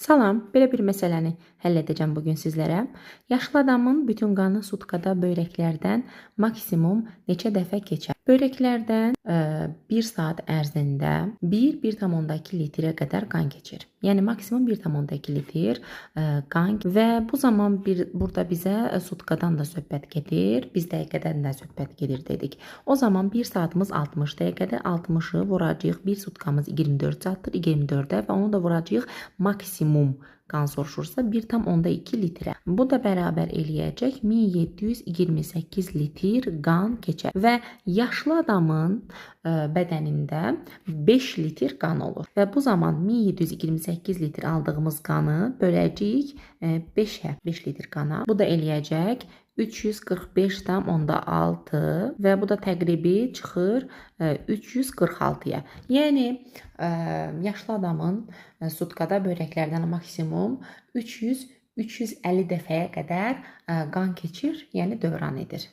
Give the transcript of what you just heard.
Salam, belə bir məsələni həll edəcəm bugün sizlərə. Yaşlı adamın bütün qanı sutkada böyrəklərdən maksimum neçə dəfə keçər? Böyrəklərdən 1 saat ərzində 1,2 litrə qədər qan keçir. Yəni maksimum 1,2 litr qan və bu zaman burada bizə sutkadan da söhbət gedir, biz dəqiqədən də söhbət gedir dedik. O zaman 1 saatımız 60 dəqiqədir. 60-ı vuracağıq. 1 sutkamız 24 saatdır. 24-ə və onu da vuracağıq maksimum qan soruşursa 1,2 litrə. Bu da bərabər eləyəcək 1728 litr qan keçər və yaşlı adamın bədənində 5 litr qan olur. Və bu zaman 1728 litr aldığımız qanı böləcəyik 5-ə, 5 litr qana. Bu da eləyəcək 345,6 və bu da təqribi çıxır 346-ya. Yəni yaşlı adamın sutkada böyrəklərdən maksimum 300-350 dəfəyə qədər qan keçir, yəni dövran edir.